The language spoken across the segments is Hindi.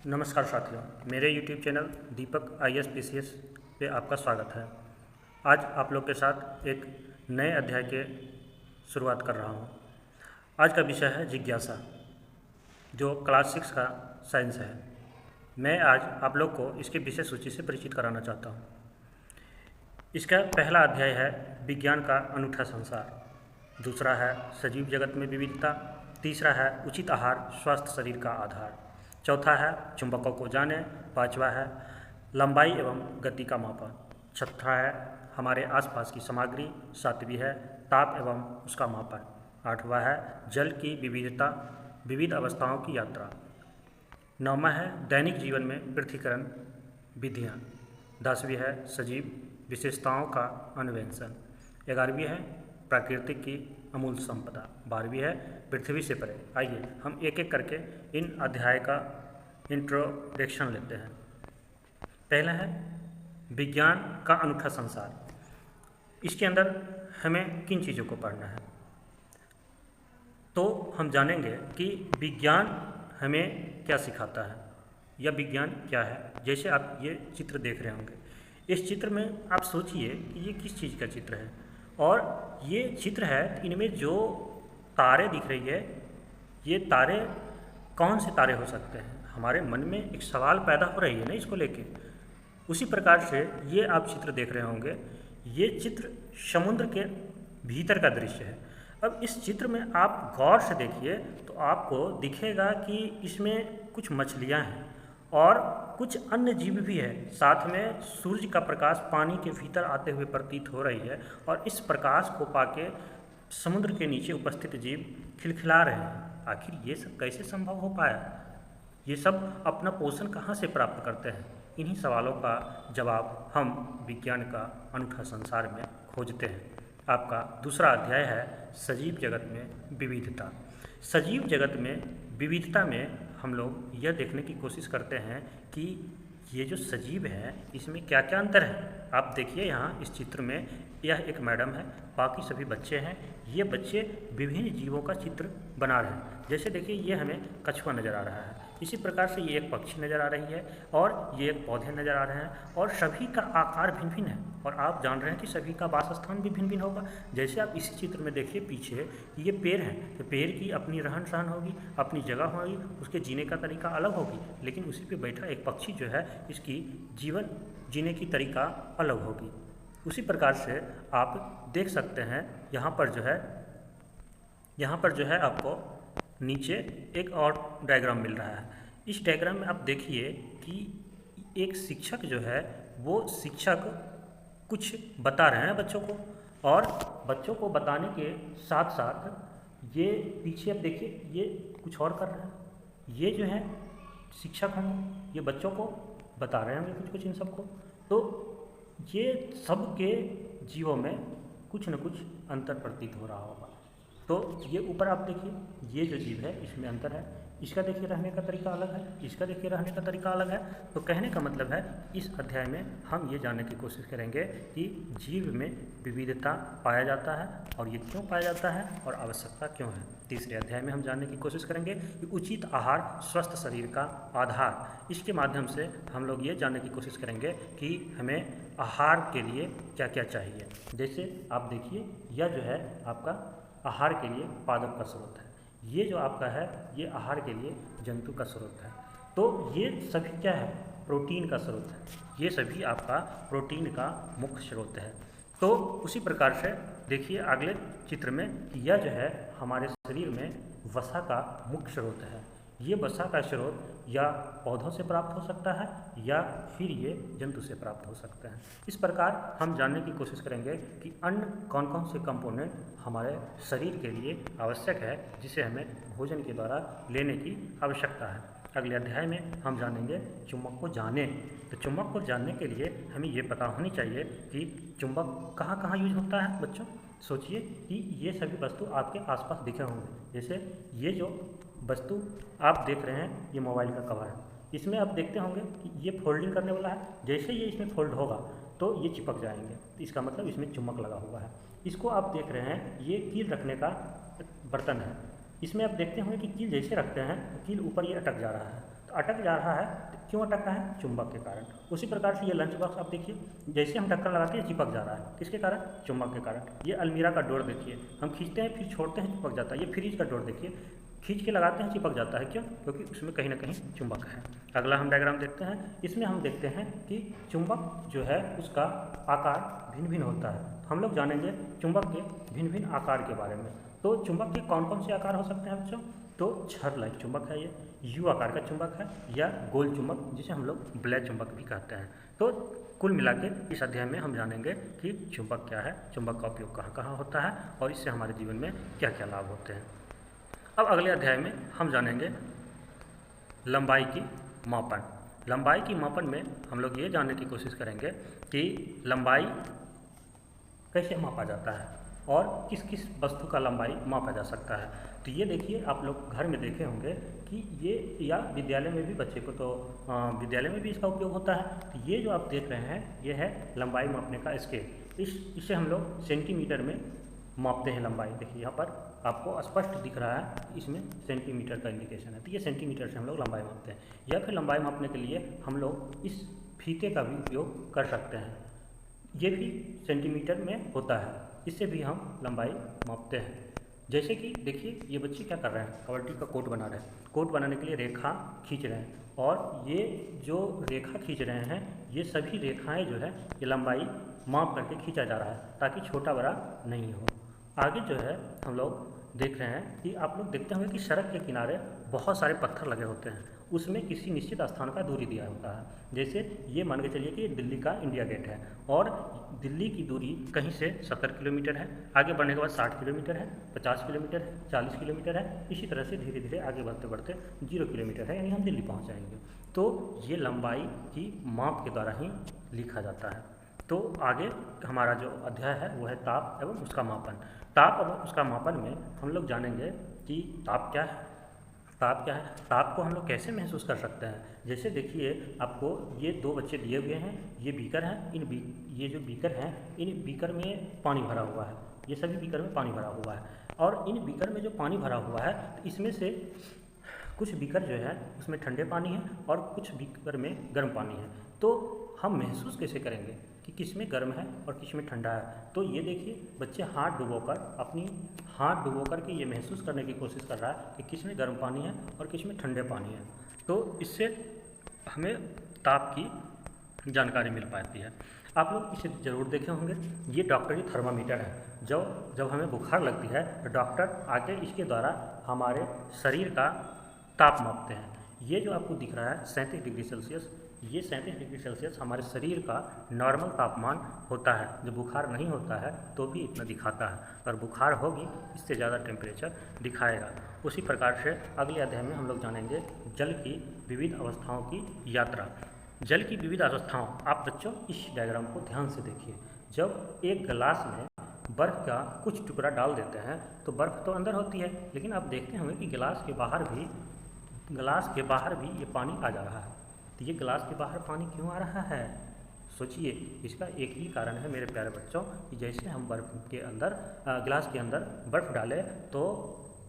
नमस्कार साथियों, मेरे YouTube चैनल दीपक IAS PCS पे आपका स्वागत है। आज आप लोग के साथ एक नए अध्याय के शुरुआत कर रहा हूँ। आज का विषय है जिज्ञासा, जो क्लास 6 का साइंस है। मैं आज आप लोग को इसके विषय सूची से परिचित कराना चाहता हूँ। इसका पहला अध्याय है विज्ञान का अनूठा संसार, दूसरा है सजीव जगत में विविधता, तीसरा है उचित आहार स्वस्थ शरीर का आधार, चौथा है चुंबकों को जाने, पांचवा है लंबाई एवं गति का मापन, छठा है हमारे आसपास की सामग्री, सातवीं है ताप एवं उसका मापन, आठवां है जल की विविधता, विविध अवस्थाओं की यात्रा, नौवां है दैनिक जीवन में पृथक्करण विधियाँ, 10वीं है सजीव विशेषताओं का अन्वेषण, 11वीं है प्राकृतिक की अमूल्य संपदा, 12वीं है पृथ्वी से परे। आइए हम एक एक करके इन अध्याय का इंट्रोडक्शन लेते हैं। पहला है विज्ञान का अनूठा संसार। इसके अंदर हमें किन चीज़ों को पढ़ना है, तो हम जानेंगे कि विज्ञान हमें क्या सिखाता है या विज्ञान क्या है। जैसे आप ये चित्र देख रहे होंगे, इस चित्र में आप सोचिए कि ये किस चीज़ का चित्र है, और ये चित्र है, इनमें जो तारे दिख रही है, ये तारे कौन से तारे हो सकते हैं। हमारे मन में एक सवाल पैदा हो रही है ना इसको लेके। उसी प्रकार से ये आप चित्र देख रहे होंगे, ये चित्र समुद्र के भीतर का दृश्य है। अब इस चित्र में आप गौर से देखिए तो आपको दिखेगा कि इसमें कुछ मछलियाँ हैं और कुछ अन्य जीव भी है। साथ में सूर्य का प्रकाश पानी के भीतर आते हुए प्रतीत हो रही है, और इस प्रकाश को पाके समुद्र के नीचे उपस्थित जीव खिलखिला रहे हैं। आखिर ये सब कैसे संभव हो पाया? ये सब अपना पोषण कहाँ से प्राप्त करते हैं? इन्हीं सवालों का जवाब हम विज्ञान का अनूठा संसार में खोजते हैं। आपका दूसरा अध्याय है सजीव जगत में विविधता। सजीव जगत में विविधता में हम लोग यह देखने की कोशिश करते हैं कि ये जो सजीव है इसमें क्या क्या अंतर है। आप देखिए यहाँ इस चित्र में, यह एक मैडम है, बाकी सभी बच्चे हैं। ये बच्चे विभिन्न जीवों का चित्र बना रहे हैं। जैसे देखिए ये हमें कछुआ नज़र आ रहा है, इसी प्रकार से ये एक पक्षी नज़र आ रही है, और ये एक पौधे नज़र आ रहे हैं, और सभी का आकार भिन्न भिन्न है। और आप जान रहे हैं कि सभी का वासस्थान भी भिन्न भिन्न होगा। जैसे आप इसी चित्र में देखिए पीछे ये पेड़ हैं, तो पेड़ की अपनी रहन सहन होगी, अपनी जगह होगी, उसके जीने का तरीका अलग होगी। लेकिन उसी पे बैठा एक पक्षी जो है, इसकी जीवन जीने की तरीका अलग होगी। उसी प्रकार से आप देख सकते हैं यहाँ पर जो है आपको नीचे एक और डायग्राम मिल रहा है। इस डायग्राम में आप देखिए कि एक शिक्षक जो है, वो शिक्षक कुछ बता रहे हैं बच्चों को, और बच्चों को बताने के साथ साथ ये पीछे आप देखिए ये कुछ और कर रहे हैं। ये जो है शिक्षक होंगे, ये बच्चों को बता रहे होंगे कुछ कुछ इन सबको। तो ये सब के जीवों में कुछ न कुछ अंतर प्रतीत हो रहा होगा। तो ये ऊपर आप देखिए, ये जो जीव है इसमें अंतर है। इसका देखिए रहने का तरीका अलग है, इसका देखिए रहने का तरीका अलग है। तो कहने का मतलब है इस अध्याय में हम ये जानने की कोशिश करेंगे कि जीव में विविधता पाया जाता है, और ये क्यों पाया जाता है और आवश्यकता क्यों है। तीसरे अध्याय में हम जानने की कोशिश करेंगे कि उचित आहार स्वस्थ शरीर का आधार। इसके माध्यम से हम लोग ये जानने की कोशिश करेंगे कि हमें आहार के लिए क्या क्या चाहिए। जैसे आप देखिए यह जो है आपका आहार के लिए पादप का स्रोत है, ये जो आपका है ये आहार के लिए जंतु का स्रोत है। तो ये सभी क्या है? प्रोटीन का स्रोत है। ये सभी आपका प्रोटीन का मुख्य स्रोत है। तो उसी प्रकार से देखिए अगले चित्र में कि यह जो है हमारे शरीर में वसा का मुख्य स्रोत है। ये वसा का स्रोत या पौधों से प्राप्त हो सकता है या फिर ये जंतु से प्राप्त हो सकता है। इस प्रकार हम जानने की कोशिश करेंगे कि अन्य कौन कौन से कंपोनेंट हमारे शरीर के लिए आवश्यक है, जिसे हमें भोजन के द्वारा लेने की आवश्यकता है। अगले अध्याय में हम जानेंगे चुंबक को जाने। तो चुंबक को जानने के लिए हमें ये पता होनी चाहिए कि चुंबक कहाँ कहाँ यूज होता है। बच्चों सोचिए कि ये सभी वस्तु आपके आसपास दिखे होंगे। जैसे ये जो वस्तु आप देख रहे हैं, ये मोबाइल का कवर है। इसमें आप देखते होंगे कि ये फोल्डिंग करने वाला है। जैसे ये इसमें फोल्ड होगा तो ये चिपक जाएंगे, तो इसका मतलब इसमें चुंबक लगा हुआ है। इसको आप देख रहे हैं, ये कील रखने का बर्तन है। इसमें आप देखते होंगे कि कील जैसे रखते हैं, कील ऊपर ये अटक जा रहा है। अटक जा रहा है, क्यों अटक रहा है? चुंबक के कारण। उसी प्रकार से ये लंच बॉक्स आप देखिए, जैसे हम ढक्कन लगाते हैं चिपक जा रहा है, किसके कारण? चुंबक के कारण। ये अलमीरा का डोर देखिए, हम खींचते हैं फिर छोड़ते हैं चिपक जाता है। ये फ्रिज का डोर देखिए, खींच के लगाते हैं चिपक जाता है, क्यों? क्योंकि उसमें कहीं ना कहीं चुंबक है। अगला हम डायग्राम देखते हैं, इसमें हम देखते हैं कि चुंबक जो है उसका आकार भिन्न भिन्न होता है। हम लोग जानेंगे चुंबक के भिन्न भिन्न आकार के बारे में। तो चुंबक के कौन कौन से आकार हो सकते हैं बच्चों? तो छड़ लाइक चुंबक है, ये यू आकार का चुंबक है, या गोल चुंबक जिसे हम लोग ब्लैक चुंबक भी कहते हैं। तो कुल मिला के इस अध्याय में हम जानेंगे कि चुंबक क्या है, चुंबक का उपयोग कहाँ कहाँ होता है और इससे हमारे जीवन में क्या क्या लाभ होते हैं। अब अगले अध्याय में हम जानेंगे लंबाई की मापन। लंबाई की मापन में हम लोग ये जानने की कोशिश करेंगे कि लंबाई कैसे मापा जाता है और किस किस वस्तु का लंबाई मापा जा सकता है। तो ये देखिए, आप लोग घर में देखे होंगे कि ये, या विद्यालय में भी बच्चे को तो विद्यालय में भी इसका उपयोग होता है। तो ये जो आप देख रहे हैं ये है लंबाई मापने का स्केल। इसे हम लोग सेंटीमीटर में मापते हैं लंबाई। देखिए यहाँ पर आपको स्पष्ट दिख रहा है, इसमें सेंटीमीटर का इंडिकेशन है। तो ये सेंटीमीटर से हम लोग लंबाई मापते हैं, या फिर लंबाई मापने के लिए हम लोग इस फीते का भी उपयोग कर सकते हैं। ये भी सेंटीमीटर में होता है, इससे भी हम लंबाई मापते हैं। जैसे कि देखिए, ये बच्चे क्या कर रहे हैं? कबड्डी का कोट बना रहे हैं। कोट बनाने के लिए रेखा खींच रहे हैं, और ये जो रेखा खींच रहे हैं, ये सभी रेखाएं जो है ये लंबाई माप करके खींचा जा रहा है, ताकि छोटा बड़ा नहीं हो। आगे जो है हम लोग देख रहे हैं कि आप लोग देखते होंगे कि सड़क के किनारे बहुत सारे पत्थर लगे होते हैं, उसमें किसी निश्चित स्थान का दूरी दिया होता है। जैसे ये मान के चलिए कि दिल्ली का इंडिया गेट है, और दिल्ली की दूरी कहीं से 70 किलोमीटर है, आगे बढ़ने के बाद 60 किलोमीटर है, 50 किलोमीटर है, 40 किलोमीटर है, इसी तरह से धीरे धीरे आगे बढ़ते बढ़ते 0 किलोमीटर है, यानी हम दिल्ली पहुँच जाएंगे। तो ये लंबाई की माप के द्वारा ही लिखा जाता है। तो आगे हमारा जो अध्याय है वो है ताप एवं उसका मापन। ताप एवं उसका मापन में हम लोग जानेंगे कि ताप क्या है। ताप क्या है? ताप को हम लोग कैसे महसूस कर सकते हैं? जैसे देखिए, आपको ये दो बच्चे दिए हुए हैं, ये बीकर हैं, ये जो बीकर हैं, इन बीकर में पानी भरा हुआ है। ये सभी बीकर में पानी भरा हुआ है, और इन बीकर में जो पानी भरा हुआ है, तो इसमें से कुछ बीकर जो है उसमें ठंडे पानी है और कुछ बीकर में गर्म पानी है। तो हम महसूस कैसे करेंगे कि किस में गर्म है और किस में ठंडा है? तो ये देखिए, बच्चे हाथ डुबोकर के ये महसूस करने की कोशिश कर रहा है कि किस में गर्म पानी है और किस में ठंडे पानी है। तो इससे हमें ताप की जानकारी मिल पाती है। आप लोग इसे ज़रूर देखे होंगे, ये डॉक्टरी थर्मामीटर है। जब हमें बुखार लगती है तो डॉक्टर आके इसके द्वारा हमारे शरीर का ताप मापते हैं। ये जो आपको दिख रहा है 37 डिग्री सेल्सियस, ये 37 डिग्री सेल्सियस हमारे शरीर का नॉर्मल तापमान होता है। जब बुखार नहीं होता है तो भी इतना दिखाता है, और बुखार होगी इससे ज़्यादा टेम्परेचर दिखाएगा। उसी प्रकार से अगले अध्याय में हम लोग जानेंगे जल की विविध अवस्थाओं की यात्रा। जल की विविध अवस्थाओं, आप बच्चों इस डायग्राम को ध्यान से देखिए। जब एक गिलास में बर्फ़ का कुछ टुकड़ा डाल देते हैं तो बर्फ़ तो अंदर होती है, लेकिन आप देखते होंगे कि गिलास के बाहर भी ये पानी आ जा रहा है। तो ये गिलास के बाहर पानी क्यों आ रहा है? सोचिए, इसका एक ही कारण है मेरे प्यारे बच्चों, कि जैसे हम गिलास के अंदर बर्फ़ डालें तो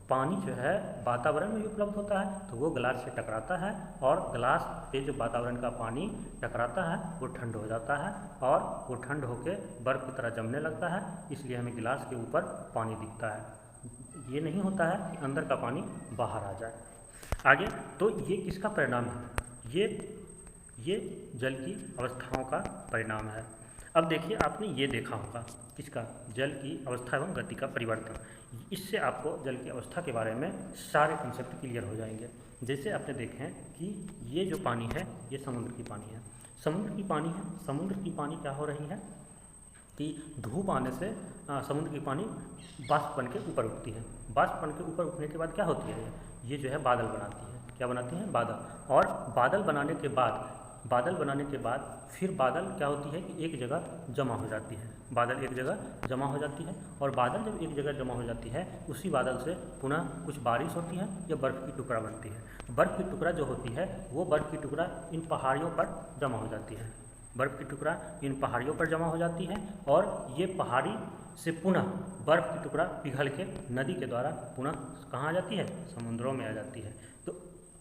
पानी जो है वातावरण में भी उपलब्ध होता है, तो वो गिलास से टकराता है, और गिलास पे जो वातावरण का पानी टकराता है वो ठंड हो जाता है, और वो ठंड होकर बर्फ़ की तरह जमने लगता है। इसलिए हमें गिलास के ऊपर पानी दिखता है। ये नहीं होता है कि अंदर का पानी बाहर आ जाए। आगे तो ये किसका परिणाम है? ये जल की अवस्थाओं का परिणाम है। अब देखिए, आपने ये देखा होगा, इसका जल की अवस्था एवं गति का परिवर्तन। इससे आपको जल की अवस्था के बारे में सारे कंसेप्ट क्लियर हो जाएंगे। जैसे आपने देखें कि ये जो पानी है ये समुद्र की पानी है। समुद्र की पानी क्या हो रही है कि धूप आने से समुद्र की पानी वाष्प बन के ऊपर उठती है। वाष्प बन के ऊपर उठने के बाद क्या होती है? ये जो है बादल बनाती है। क्या बनाती हैं? बादल। और बादल बनाने के बाद फिर बादल क्या होती है कि एक जगह जमा हो जाती है। बादल एक जगह जमा हो जाती है, और बादल जब एक जगह जमा हो जाती है उसी बादल से पुनः कुछ बारिश होती है या बर्फ़ की टुकड़ा बनती है। बर्फ़ की टुकड़ा जो होती है वो बर्फ़ की टुकड़ा इन पहाड़ियों पर जमा हो जाती है। बर्फ़ की टुकड़ा इन पहाड़ियों पर जमा हो जाती है, और ये पहाड़ी से पुनः बर्फ़ की टुकड़ा पिघल के नदी के द्वारा पुनः कहाँ आ जाती है? समुद्रों में आ जाती है। तो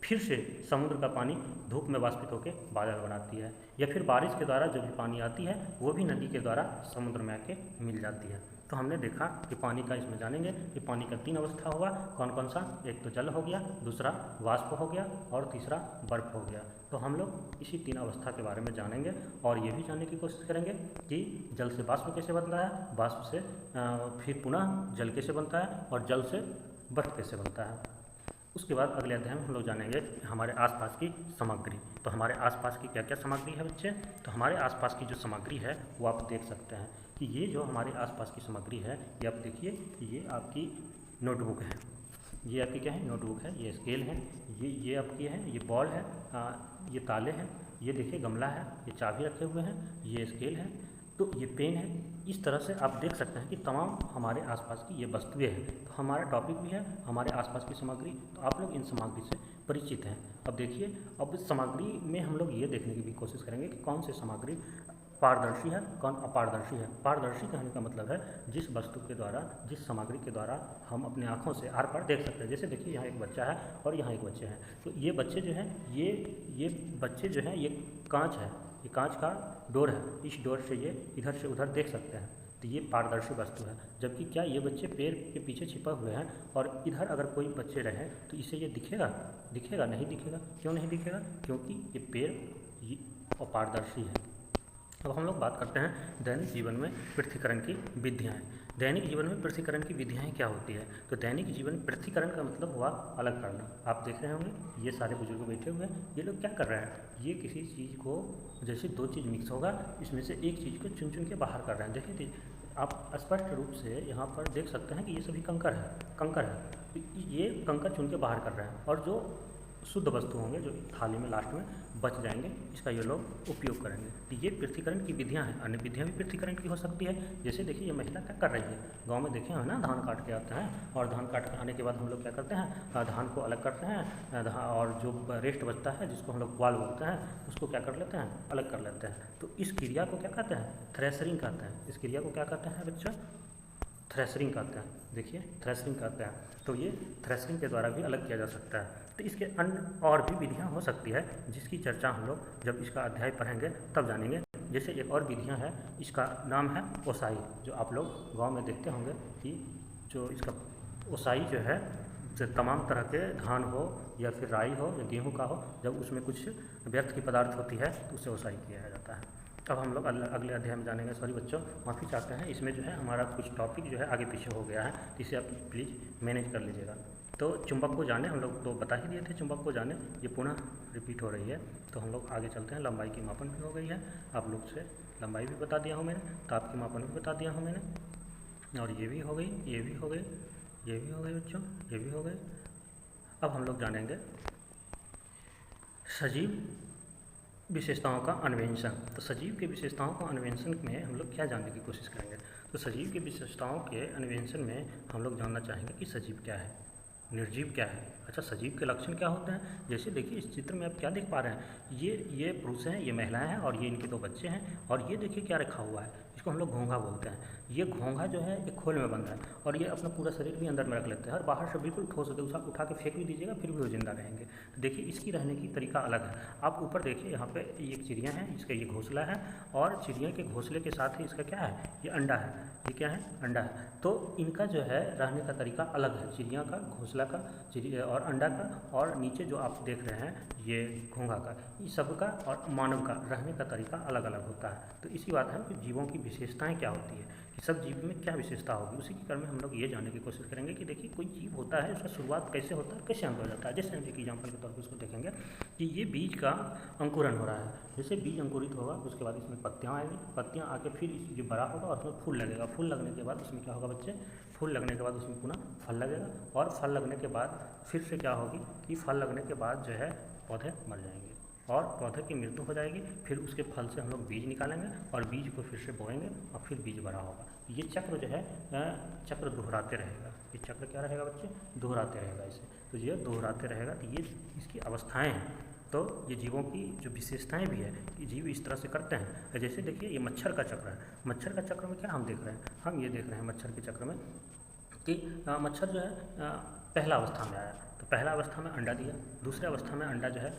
फिर से समुद्र का पानी धूप में वाष्पित होकर बादल बनाती है, या फिर बारिश के द्वारा जो भी पानी आती है वो भी नदी के द्वारा समुद्र में आके मिल जाती है। तो हमने देखा कि पानी का इसमें जानेंगे कि पानी का 3 अवस्था हुआ, कौन कौन सा, एक तो जल हो गया, दूसरा वाष्प हो गया और तीसरा बर्फ हो गया। तो हम लोग इसी 3 अवस्था के बारे में जानेंगे और ये भी जानने की कोशिश करेंगे कि जल से वाष्प कैसे बनता है, वाष्प से फिर पुनः जल कैसे बनता है और जल से बर्फ कैसे बनता है। उसके बाद अगले अध्याय में हम लोग जानेंगे हमारे आसपास की सामग्री। तो हमारे आसपास की क्या क्या सामग्री है बच्चे, तो हमारे आसपास की जो सामग्री है वो आप देख सकते हैं कि ये जो हमारे आसपास की सामग्री है ये आप देखिए, ये आपकी नोटबुक है, ये आपकी क्या है, नोटबुक है, ये स्केल है, ये आपकी है, ये बॉल है, ये ताले हैं, ये देखिए गमला है, ये चाबी रखे हुए हैं, ये स्केल है, तो ये पेन है। इस तरह से आप देख सकते हैं कि तमाम हमारे आसपास की ये वस्तुएं हैं। तो हमारा टॉपिक भी है हमारे आसपास की सामग्री, तो आप लोग इन सामग्री से परिचित हैं। अब देखिए, अब इस सामग्री में हम लोग ये देखने की भी कोशिश करेंगे कि कौन सी सामग्री पारदर्शी है, कौन अपारदर्शी है। पारदर्शी कहने का मतलब है जिस वस्तु के द्वारा, जिस सामग्री के द्वारा हम अपने आँखों से आर पार देख सकते हैं। जैसे देखिए यहाँ एक बच्चा है और यहाँ एक बच्चे हैं, तो ये बच्चे जो हैं ये बच्चे जो हैं ये कांच है, ये कांच का डोर है, इस डोर से ये इधर से उधर देख सकते हैं, तो ये पारदर्शी वस्तु है। जबकि क्या ये बच्चे पेड़ के पीछे छिपा हुए हैं और इधर अगर कोई बच्चे रहे तो इसे ये दिखेगा, दिखेगा नहीं दिखेगा। क्यों नहीं दिखेगा, क्योंकि ये पेड़ ये अपारदर्शी है। अब हम लोग बात करते हैं दैनिक जीवन में पृथ्वीकरण की विधियाँ। दैनिक जीवन में पृथ्वीकरण की विधियाँ क्या होती है, तो दैनिक जीवन पृथ्वीकरण का मतलब हुआ अलग करना। आप देख रहे होंगे ये सारे बुजुर्ग बैठे हुए हैं, ये लोग क्या कर रहे हैं, ये किसी चीज़ को, जैसे 2 चीज़ मिक्स होगा इसमें से एक चीज़ को चुन चुन के बाहर कर रहे हैं। देखिए आप स्पष्ट रूप से यहाँ पर देख सकते हैं कि ये सभी कंकर है, तो ये कंकर चुन के बाहर कर रहे हैं और जो शुद्ध वस्तु होंगे जो थाली में लास्ट में बच जाएंगे, इसका ये लोग उपयोग करेंगे। तो ये पृथ्वीकरण की विधियां हैं। अन्य विधियां भी पृथ्वीकरण की हो सकती है। जैसे देखिए ये महिला क्या कर रही है, गांव में देखे हैं ना, धान काट के आते हैं और धान काट के आने के बाद हम लोग क्या करते हैं, धान को अलग करते हैं और जो रेस्ट बचता है जिसको हम लोग पुआल बोलते हैं उसको क्या कर लेते हैं, अलग कर लेते हैं। तो इस क्रिया को क्या कहते हैं, थ्रेशरिंग कहते हैं। इस क्रिया को क्या कहते हैं बच्चों, थ्रेशरिंग कहते हैं। देखिए थ्रेशरिंग कहते हैं, तो ये थ्रेशरिंग के द्वारा भी अलग किया जा सकता है। तो इसके अन्य और भी विधियां हो सकती है जिसकी चर्चा हम लोग जब इसका अध्याय पढ़ेंगे तब जानेंगे। जैसे एक और विधियां है, इसका नाम है ओसाई, जो आप लोग गांव में देखते होंगे कि जो इसका ओसाई जो है, जो तमाम तरह के धान हो या फिर राई हो या गेहूँ का हो, जब उसमें कुछ व्यर्थ की पदार्थ होती है तो उसे ओसाई किया जाता है। अब हम लोग अगले अध्याय में जानेंगे। सॉरी बच्चों, माफ़ी चाहते हैं, इसमें जो है हमारा कुछ टॉपिक जो है आगे पीछे हो गया है, तो इसे आप प्लीज़ मैनेज कर लीजिएगा। तो चुंबक को जाने हम लोग तो बता ही दिए थे, चुंबक को जाने ये पुनः रिपीट हो रही है। तो हम लोग आगे चलते हैं। लंबाई की मापन भी हो गई है, आप लोग से लंबाई भी बता दिया हूँ मैंने, ताप की मापन भी बता दिया हूँ मैंने, और ये भी हो गई, ये भी हो गई, ये भी हो गई बच्चों, ये भी हो गई। अब हम लोग जानेंगे सजीव विशेषताओं का अन्वेषण। तो सजीव के विशेषताओं का अन्वेषण में हम लोग क्या जानने की कोशिश करेंगे, तो सजीव के विशेषताओं के अन्वेषण में हम लोग जानना चाहेंगे कि सजीव क्या है, निर्जीव क्या है। अच्छा, सजीव के लक्षण क्या होते हैं, जैसे देखिए इस चित्र में आप क्या देख पा रहे हैं, ये पुरुष हैं, ये महिलाएं हैं और ये इनके 2 बच्चे हैं, और ये देखिए क्या रखा हुआ है, इसको हम लोग घोंघा बोलते हैं। ये घोंघा जो है ये खोल में बंद है और ये अपना पूरा शरीर भी अंदर में रख लेते हैं और बाहर से बिल्कुल ठोस होते हैं, उठा के फेंक भी दीजिएगा फिर भी वो जिंदा रहेंगे। तो देखिए इसकी रहने की तरीका अलग है। आप ऊपर देखिए यहाँ पे एक चिड़िया है, इसका ये घोंसला है और चिड़िया के घोंसले के साथ ही इसका क्या है, ये अंडा है। ये क्या है, अंडा है। तो इनका जो है रहने का तरीका अलग है, चिड़िया का, घोंसला का, चिड़िया और अंडा का, और नीचे जो आप देख रहे हैं ये घोंघा का, इस सब का और मानव का रहने का तरीका अलग अलग होता है। तो इसी बात है कि जीवों की विशेषताएं क्या होती है, कि सब जीव में क्या विशेषता होगी, उसी के क्रम में हम लोग ये जानने की कोशिश करेंगे कि देखिए कोई जीव होता है, उसका शुरुआत कैसे होता है, कैसे अंत हो जाता है। जैसे हम एक एग्जाम्पल के तौर पर उसको देखेंगे कि ये बीज का अंकुरन हो रहा है। जैसे बीज अंकुरित होगा उसके बाद इसमें पत्तियाँ आएंगी, पत्तियाँ आके फिर ये बड़ा होगा और उसमें फूल लगेगा। फूल लगने के बाद उसमें क्या होगा बच्चे, फूल लगने के बाद उसमें पुनः फल लगेगा और फल लगने के बाद फिर से क्या होगी कि फल लगने के बाद जो है पौधे मर जाएंगे और पौधे की मृत्यु हो जाएगी। फिर उसके फल से हम लोग बीज निकालेंगे और बीज को फिर से बोएंगे और फिर बीज बड़ा होगा। ये चक्र जो है चक्र दोहराते रहेगा। ये चक्र क्या रहेगा बच्चे, दोहराते रहेगा इसे। तो ये दोहराते रहेगा, तो ये इसकी अवस्थाएँ हैं। तो ये जीवों की जो विशेषताएं भी है कि जीव इस तरह से करते हैं। जैसे देखिए ये मच्छर का चक्र है, मच्छर का चक्र में क्या हम देख रहे हैं, हम ये देख रहे हैं मच्छर के चक्र में कि मच्छर जो है पहला अवस्था में आया, तो पहला अवस्था में अंडा दिया, दूसरे अवस्था में अंडा जो है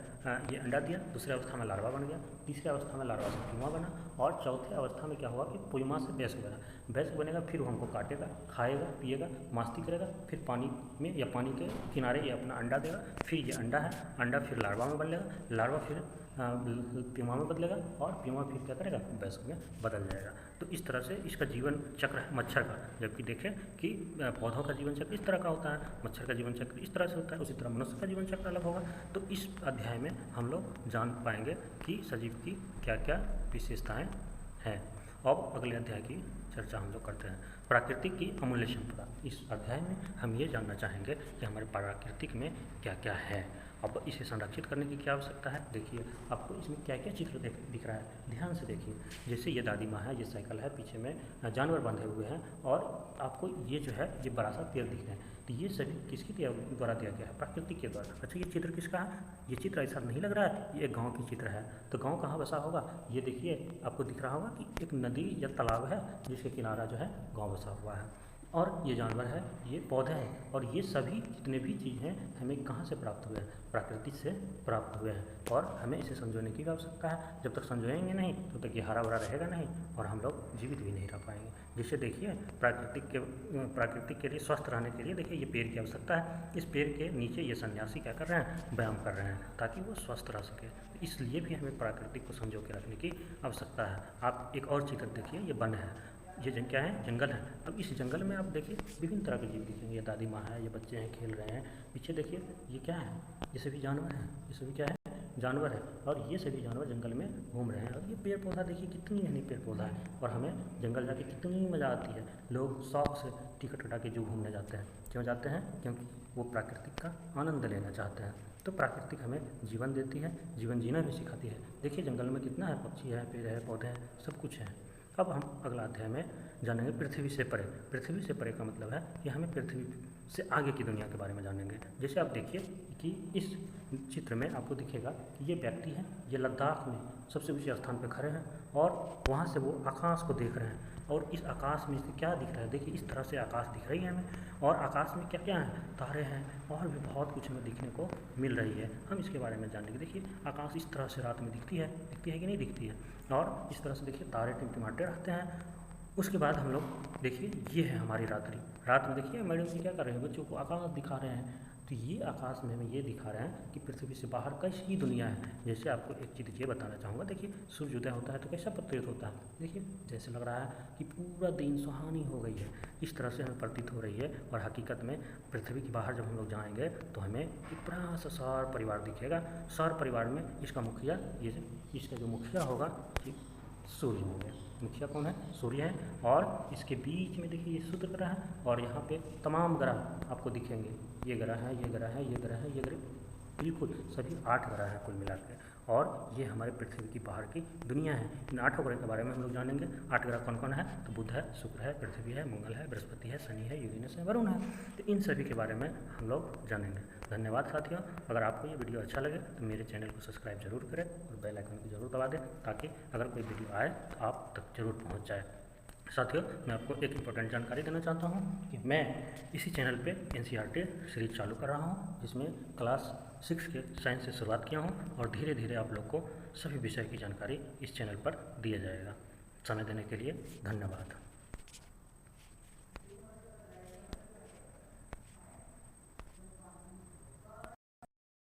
ये अंडा दिया, दूसरी अवस्था में लार्वा बन गया, तीसरी अवस्था में लार्वा से प्यूमा बना, और चौथे अवस्था में क्या हुआ कि प्यूमा से वयस्क बना। वयस्क बनेगा, फिर वो हमको काटेगा, खाएगा, पिएगा, मस्ती करेगा, फिर पानी में या पानी के किनारे ये अपना अंडा देगा, फिर ये अंडा है, अंडा फिर लार्वा में बदलेगा, लार्वा फिर प्यूमा में बदलेगा, और प्यूमा फिर क्या करेगा, वयस्क में बदल जाएगा। तो इस तरह से इसका जीवन चक्र है मच्छर का। जबकि देखें कि पौधों का जीवन चक्र इस तरह का होता है, मच्छर का जीवन चक्र इस तरह से होता है, उसी तरह मनुष्य का जीवन चक्र अलग होगा। तो इस अध्याय में हम लोग जान पाएंगे कि सजीव की क्या क्या विशेषताएँ हैं। अब अगले अध्याय की चर्चा हम लोग करते हैं, प्राकृतिक की अमूल्य संपदा। इस अध्याय में हम ये जानना चाहेंगे कि हमारे प्राकृतिक में क्या क्या है। अब इसे संरक्षित करने की क्या आवश्यकता है। देखिए आपको इसमें क्या क्या चित्र दिख रहा है, ध्यान से देखिए। जैसे ये दादी माँ है, ये साइकिल है, पीछे में जानवर बंधे हुए हैं, और आपको ये जो है ये बड़ा सा पेड़ दिख रहे हैं। तो ये सभी किसके द्वारा दिया गया है, प्रकृति के द्वारा। अच्छा ये चित्र किसका है, ये चित्र ऐसा नहीं लग रहा है ये एक गाँव की चित्र है। तो गाँव कहाँ बसा होगा, ये देखिए आपको दिख रहा होगा कि एक नदी या तालाब है जिसके किनारा जो है गाँव बसा हुआ है, और ये जानवर है, ये पौधे हैं, और ये सभी जितने भी चीज़ हैं हमें कहाँ से प्राप्त हुए हैं, प्रकृति से प्राप्त हुए हैं। और हमें इसे संजोने की भी आवश्यकता है। जब तक संजोएंगे नहीं तब तक ये हरा भरा रहेगा नहीं, और हम लोग जीवित भी नहीं रह पाएंगे। जिससे देखिए प्राकृतिक के लिए स्वस्थ रहने के लिए देखिए ये पेड़ की आवश्यकता है। इस पेड़ के नीचे ये सन्यासी क्या कर रहे हैं, व्यायाम कर रहे हैं, ताकि वो स्वस्थ रह सके। इसलिए भी हमें प्राकृतिक को संजो के रखने की आवश्यकता है। आप एक और चित्र देखिए, ये वन है, ये क्या है, जंगल है। अब इस जंगल में आप देखिए विभिन्न तरह के जीव दिखेंगे। ये दादी माँ है, ये बच्चे हैं खेल रहे हैं, पीछे देखिए ये क्या है, ये सभी जानवर हैं, ये सभी क्या है, जानवर है, और ये सभी जानवर जंगल में घूम रहे हैं। और ये पेड़ पौधा देखिए कितनी घनी पेड़ पौधा है, और हमें जंगल जाके कितनी मज़ा आती है। लोग शौक से टिकट कटा के जो घूमने जाते हैं, क्यों जाते हैं, क्योंकि वो प्राकृतिक का आनंद लेना चाहते हैं। तो प्राकृतिक हमें जीवन देती है, जीवन जीना भी सिखाती है। देखिए जंगल में कितना है, पक्षी है, पेड़ है, पौधे हैं, सब कुछ है। अब हम अगला अध्याय में जानेंगे पृथ्वी से परे। पृथ्वी से परे का मतलब है कि हमें पृथ्वी से आगे की दुनिया के बारे में जानेंगे। जैसे आप देखिए कि इस चित्र में आपको दिखेगा कि ये व्यक्ति हैं, ये लद्दाख में सबसे ऊंचे स्थान पर खड़े हैं, और वहाँ से वो आकाश को देख रहे हैं। और इस आकाश में क्या दिख रहा है, देखिए इस तरह से आकाश दिख रही है हमें, और आकाश में क्या क्या है, तारे हैं, और भी बहुत कुछ हमें दिखने को मिल रही है। हम इसके बारे में जानेंगे। देखिए आकाश इस तरह से रात में दिखती है कि नहीं दिखती है, और इस तरह से देखिए तारे टिमटिमाते रहते हैं। उसके बाद हम लोग देखिए ये है हमारी रात्रि। रात में देखिए मैडम जी क्या कर रहे हैं, बच्चों को आकाश दिखा रहे हैं। तो ये आकाश में हमें ये दिखा रहे हैं कि पृथ्वी से बाहर कैसी दुनिया है। जैसे आपको एक चीज़ ये बताना चाहूँगा, देखिए सूर्योदय होता है तो कैसा प्रतीत होता है, देखिए जैसे लग रहा है कि पूरा दिन सुहानी हो गई है, इस तरह से हमें प्रतीत हो रही है। और हकीकत में पृथ्वी के बाहर जब हम लोग जाएंगे तो हमें एक बड़ा सा सौर परिवार दिखेगा। सौर परिवार में इसका मुखिया, ये इसका जो मुखिया होगा ये सूर्य हो गया। मुखिया कौन है, सूर्य है, और इसके बीच में देखिए ये शुद्ध ग्रह है, और यहाँ पे तमाम ग्रह आपको दिखेंगे। ये ग्रह है, ये ग्रह है, ये ग्रह है, ये ग्रह, बिल्कुल सभी 8 ग्रह हैं कुल मिला के। और ये हमारे पृथ्वी की बाहर की दुनिया है। इन 8 ग्रह के बारे में हम लोग जानेंगे। 8 ग्रह कौन कौन है, तो बुध है, शुक्र है, पृथ्वी है, मंगल है, बृहस्पति है, शनि है, यूरेनस है, वरुण है। तो इन सभी के बारे में हम लोग जानेंगे। धन्यवाद साथियों। अगर आपको ये वीडियो अच्छा लगे तो मेरे चैनल को सब्सक्राइब जरूर करें, और बेल आइकन को जरूर दबा दें, ताकि अगर कोई वीडियो आए तो आप तक जरूर पहुँच जाए। साथियों मैं आपको एक इम्पोर्टेंट जानकारी देना चाहता हूँ कि मैं इसी चैनल पे NCERT सीरीज चालू कर रहा हूँ, जिसमें क्लास 6 के साइंस से शुरुआत किया हूँ, और धीरे धीरे आप लोग को सभी विषय की जानकारी इस चैनल पर दिया जाएगा। समय देने के लिए धन्यवाद।